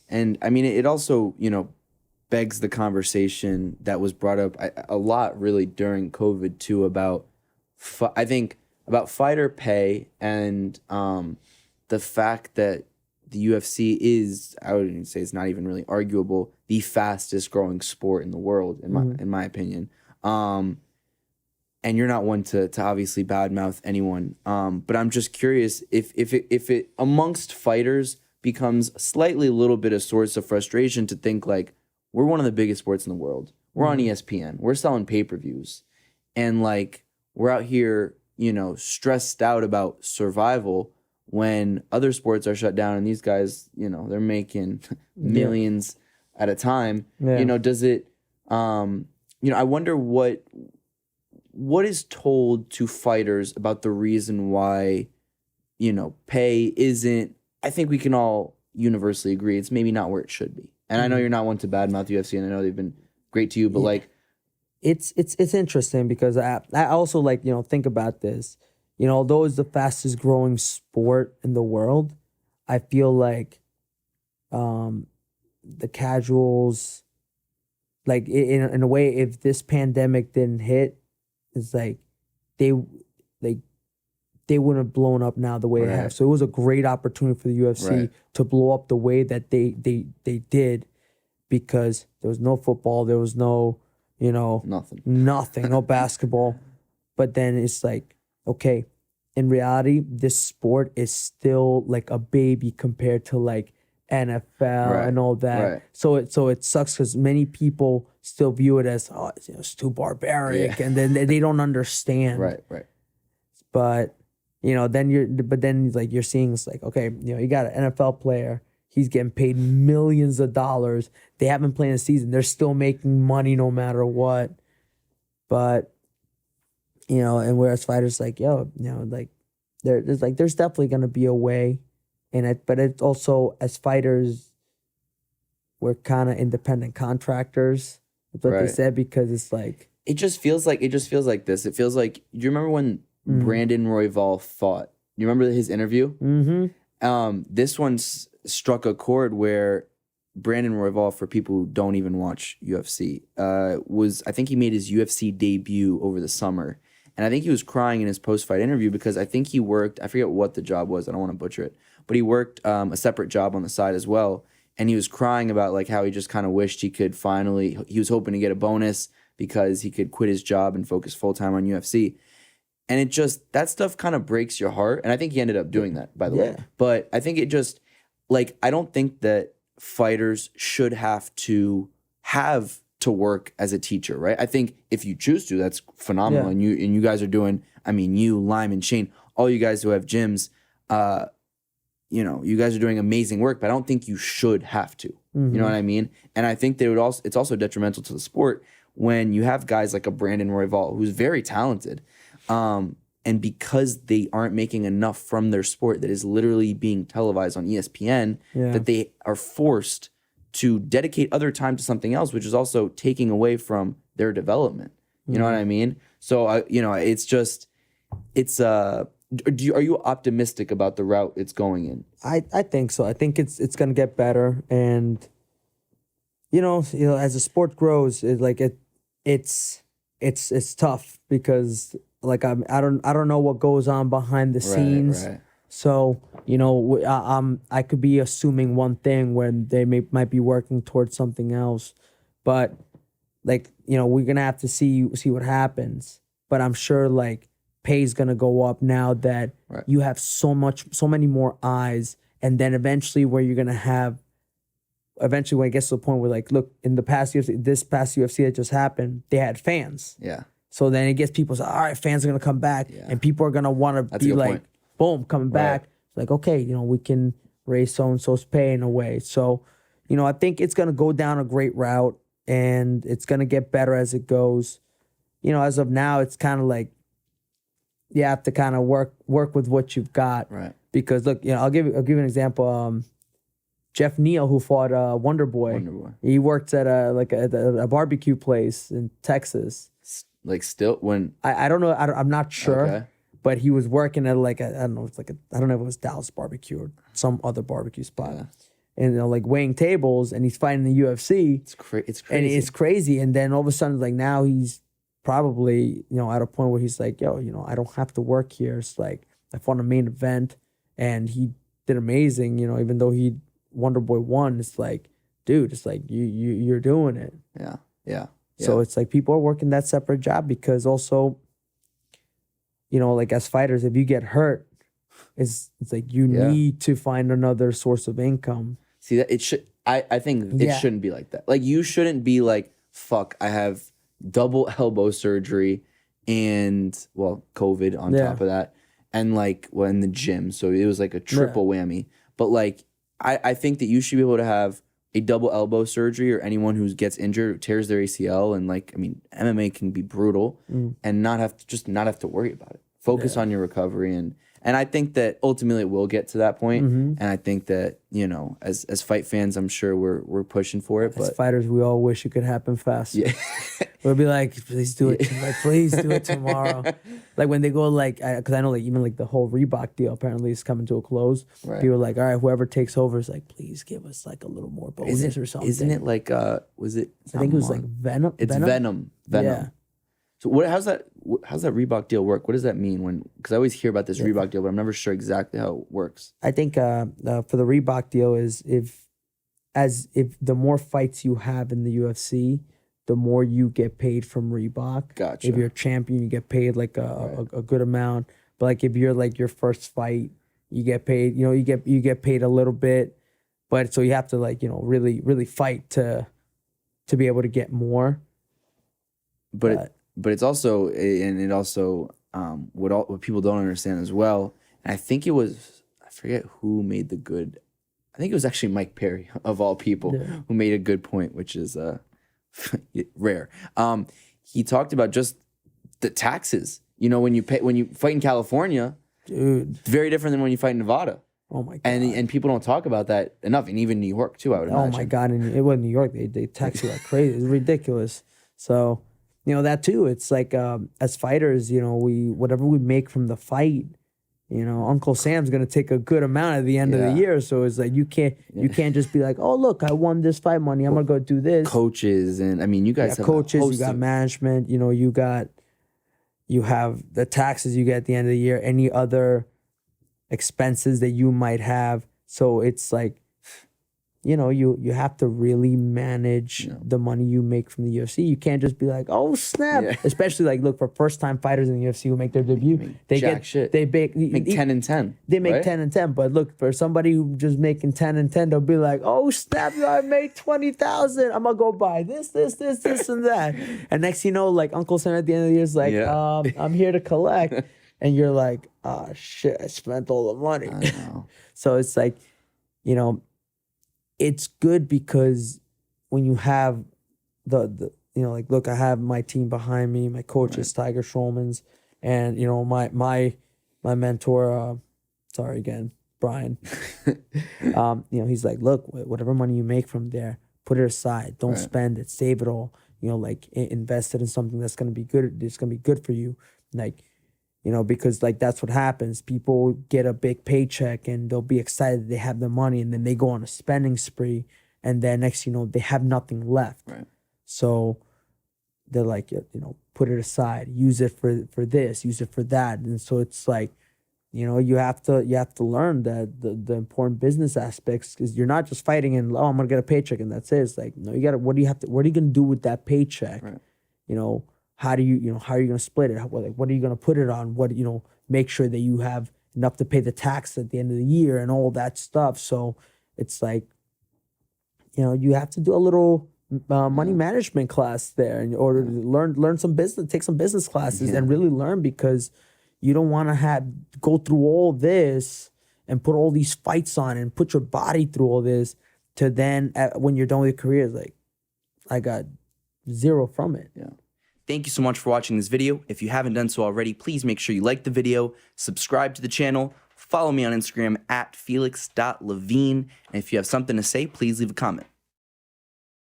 And I mean, it also, begs the conversation that was brought up a lot really during COVID too about, I think, about fighter pay and the fact that the UFC is, I would even say it's not even really arguable, the fastest growing sport in the world, in my opinion. And you're not one to obviously badmouth anyone. But I'm just curious if it amongst fighters becomes slightly a little bit of source of frustration to think like, we're one of the biggest sports in the world. We're on ESPN. We're selling pay-per-views. And like, we're out here, stressed out about survival when other sports are shut down and these guys, they're making millions at a time. Yeah. Does it, I wonder what is told to fighters about the reason why, pay isn't, I think we can all universally agree it's maybe not where it should be. And I know you're not one to badmouth UFC, and I know they've been great to you, but like, it's interesting because I also like, think about this. Although it's the fastest growing sport in the world, I feel like the casuals, like in a way, if this pandemic didn't hit, it's like they wouldn't have blown up now the way they have. So it was a great opportunity for the UFC to blow up the way that they did, because there was no football, there was no, nothing, no basketball. But then it's like, okay, in reality, this sport is still like a baby compared to like NFL and all that. So it sucks because many people still view it as, it's too barbaric, and then they don't understand. Right. But then you're seeing, it's like, okay, you got an NFL player, he's getting paid millions of dollars. They haven't played a season. They're still making money no matter what. But and whereas fighters like, like there's definitely gonna be a way, but it's also, as fighters, we're kind of independent contractors. That's what they said, because it's like it just feels like this. It feels like, do you remember when Brandon Royval fought? You remember his interview? Mm-hmm. This one struck a chord where Brandon Royval, for people who don't even watch UFC, I think he made his UFC debut over the summer. And I think he was crying in his post-fight interview because I think he worked, I forget what the job was, I don't want to butcher it, but he worked a separate job on the side as well. And he was crying about like how he just kind of wished he could he was hoping to get a bonus because he could quit his job and focus full-time on UFC. And it just, that stuff kind of breaks your heart. And I think he ended up doing that, by the way. But I think it just, like, I don't think that fighters should have to work as a teacher, right? I think if you choose to, that's phenomenal. And you guys are doing, I mean, you, Lyman, Shane, all you guys who have gyms, you guys are doing amazing work, but I don't think you should have to. You know what I mean? And I think it's also detrimental to the sport when you have guys like a Brandon Royval, who's very talented, and because they aren't making enough from their sport that is literally being televised on ESPN, that they are forced to dedicate other time to something else, which is also taking away from their development. You know what I mean? So, it's just, are you optimistic about the route it's going in? I think so. I think it's going to get better. And, as the sport grows, it's tough because, like, I don't know what goes on behind the scenes. Right. So, I could be assuming one thing when they might be working towards something else. But, like, we're going to have to see what happens. But I'm sure, like, pay's going to go up now that you have so many more eyes. And then eventually when it gets to the point where, like, look, in this past UFC that just happened, they had fans. Yeah. So then it gets people say, all right, fans are going to come back. Yeah. And people are going to want to be like, point. Boom, coming back. It's like, okay, we can raise so-and-so's pay in a way. So, I think it's going to go down a great route and it's going to get better as it goes. As of now, it's kind of like you have to kind of work with what you've got. Right. Because, look, I'll give you an example. Jeff Neal, who fought Wonder Boy. He worked at a barbecue place in Texas. Like, still when I don't know, I'm not sure. Okay. But he was working at I don't know if it was Dallas Barbecue or some other barbecue spot. Yeah. and like weighing tables, and he's fighting the UFC. It's crazy. And it's crazy. And then all of a sudden, like now he's probably, at a point where he's like, yo, I don't have to work here. It's like I fought a main event and he did amazing, even though Wonder Boy won. It's like, dude, it's like you're doing it. Yeah. Yeah. So it's like people are working that separate job because also, like as fighters, if you get hurt, it's like you need to find another source of income. See that I think it shouldn't be like that. Like you shouldn't be like, fuck, I have double elbow surgery and COVID on top of that. And like in the gym. So it was like a triple whammy. But like I think that you should be able to have a double elbow surgery, or anyone who gets injured, tears their ACL, and like, I mean, MMA can be brutal and not have to worry about it. Focus on your recovery. And I think that ultimately it will get to that point. And I think that, as fight fans, I'm sure we're pushing for it. As but fighters, we all wish it could happen faster. Yeah. We'll be like, please do it. Like, please do it tomorrow. Like when they go because I know like even like the whole Reebok deal apparently is coming to a close. Right. People are like, all right, whoever takes over is like, please give us like a little more bonus or something. Isn't it like, was it? I think it was like Venom. It's Venom. Yeah. So how's that Reebok deal work? What does that mean? Because I always hear about this Reebok deal, but I'm never sure exactly how it works. I think for the Reebok deal is if the more fights you have in the UFC, the more you get paid from Reebok. Gotcha. If you're a champion, you get paid like a good amount. But like if you're like your first fight, you get paid. You get paid a little bit, but so you have to like really fight to be able to get more. But it's also what people don't understand as well. And I think I forget who made the good. I think it was actually Mike Perry of all people who made a good point, which is rare. He talked about just the taxes. When you fight in California, dude, very different than when you fight in Nevada. Oh my god! And people don't talk about that enough, and even New York too. I would imagine. Oh my god! And it was New York. They tax you like crazy. It's ridiculous. So that too. It's like as fighters, whatever we make from the fight. Uncle Sam's gonna take a good amount at the end of the year. So it's like you can't just be like, oh look, I won this fight money, I'm gonna go do this. Coaches and I mean, you guys have coaches, you got management. You have the taxes you get at the end of the year, any other expenses that you might have. So it's like, you have to really manage the money you make from the UFC. You can't just be like, oh snap. Yeah. Especially like, look, for first time fighters in the UFC who make their debut, they make 10 and 10. They make 10 and 10. But look, for somebody who just making 10 and 10, they'll be like, oh snap, I made 20,000. I'm gonna go buy this, and that. And next like Uncle Sam at the end of the year is like, I'm here to collect. And you're like, oh shit, I spent all the money. I know. So it's like, it's good because when you have like, look, I have my team behind me, my coaches, Tiger Schulman's, and my mentor, sorry again, Brian. He's like, look, whatever money you make from there, put it aside. Don't spend it. Save it all. Like invest it in something that's gonna be good. It's gonna be good for you. Like, because like that's what happens. People get a big paycheck and they'll be excited they have the money, and then they go on a spending spree, and then next they have nothing left. Right. So they're like, put it aside, use it for this, use it for that. And so it's like, you have to learn that the important business aspects, because you're not just fighting and I'm gonna get a paycheck and that's it. It's like, no, what are you gonna do with that paycheck? Right. How are you going to split it? What are you going to put it on? Make sure that you have enough to pay the tax at the end of the year and all that stuff. So it's like, you have to do a little money management class there in order to learn some business, take some business classes and really learn, because you don't want to go through all this and put all these fights on and put your body through all this to then when you're done with your career, it's like, I got zero from it. Yeah. Thank you so much for watching this video. If you haven't done so already, please make sure you like the video, subscribe to the channel, follow me on Instagram @Felix.Levine, and if you have something to say, please leave a comment.